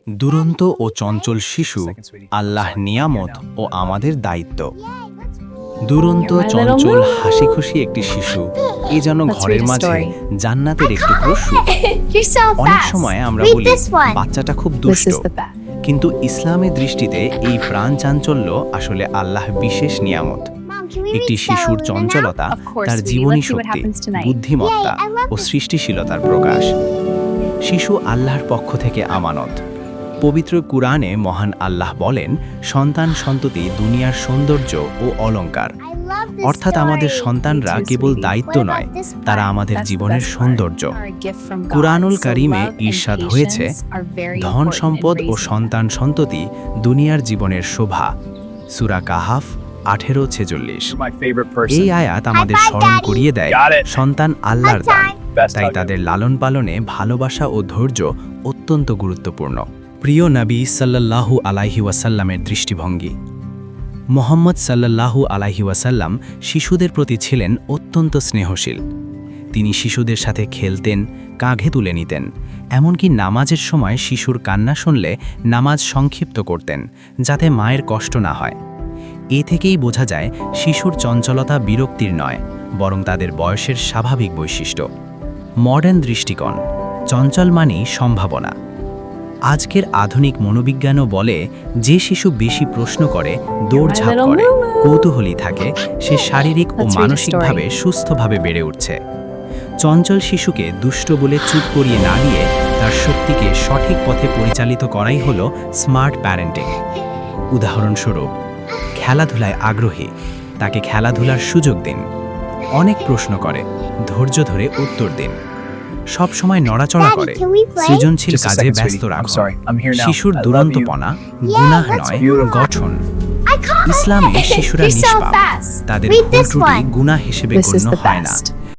দুরন্ত ও চঞ্চল শিশু আল্লাহ নিয়ামত ও আমাদের দায়িত্ব। দুরন্ত চঞ্চল হাসিখুশি একটি শিশু এ যেন ঘরের মাঝে জান্নাতের একটু সুখ। অনেক সময় আমরা বলি বাচ্চাটা খুব দুষ্ট, কিন্তু ইসলামের দৃষ্টিতে এই প্রাণ চাঞ্চল্য আসলে আল্লাহ বিশেষ নিয়ামত। একটি শিশুর চঞ্চলতা তার জীবনী শক্তি, বুদ্ধিমত্তা ও সৃষ্টিশীলতার প্রকাশ। শিশু আল্লাহর পক্ষ থেকে আমানত। পবিত্র কুরআনে মহান আল্লাহ বলেন, সন্তান সন্ততি দুনিয়ার সৌন্দর্য ও অলংকার। অর্থাৎ আমাদের সন্তানরা কেবল দায়িত্ব নয়, তারা আমাদের জীবনের সৌন্দর্য। কুরআনুল কারীমে ইরশাদ হয়েছে, ধন সম্পদ ও সন্তান সন্ততি দুনিয়ার জীবনের শোভা। সূরা কাহাফ 18:46। এই আয়াত আমাদের স্মরণ করিয়ে দেয় সন্তান আল্লাহর দান, তাই তাদের লালন পালনে ভালোবাসা ও ধৈর্য অত্যন্ত গুরুত্বপূর্ণ। প্রিয় নবী সাল্লাল্লাহু আলাইহি ওয়াসাল্লামের দৃষ্টিভঙ্গি। মুহাম্মদ সাল্লাল্লাহু আলাইহি ওয়াসাল্লাম শিশুদের প্রতি ছিলেন অত্যন্ত স্নেহশীল। তিনি শিশুদের সাথে খেলতেন, কাঁধে তুলে নিতেন, এমনকি নামাজের সময় শিশুর কান্না শুনলে নামাজ সংক্ষিপ্ত করতেন, যাতে মায়ের কষ্ট না হয়। এ থেকেই বোঝা যায় শিশুর চঞ্চলতা বিরক্তির নয়, বরং তাদের বয়সের স্বাভাবিক বৈশিষ্ট্য। মডার্ন দৃষ্টিকোণ, চঞ্চল মানেই সম্ভাবনা। আজকের আধুনিক মনোবিজ্ঞানও বলে, যে শিশু বেশি প্রশ্ন করে, দৌড়ঝাঁপ করে, কৌতূহলী থাকে, সে শারীরিক ও মানসিকভাবে সুস্থভাবে বেড়ে উঠছে। চঞ্চল শিশুকে দুষ্ট বলে চুপ করিয়ে না দিয়ে তার শক্তিকে সঠিক পথে পরিচালিত করাই হলো স্মার্ট প্যারেন্টিং। উদাহরণস্বরূপ, খেলাধুলায় আগ্রহী, তাকে খেলাধুলার সুযোগ দিন। অনেক প্রশ্ন করে, ধৈর্য ধরে উত্তর দিন। সব সময় নড়াচড়া করে, সৃজনশীল কাজে ব্যস্ত রাখুন। শিশুর দুরন্তপনা গুনাহ নয়, গঠন। ইসলামে শিশুরা নিষ্পাপ, তাদের ভুল ত্রুটি গুনাহ হিসেবে গণ্য হয় না।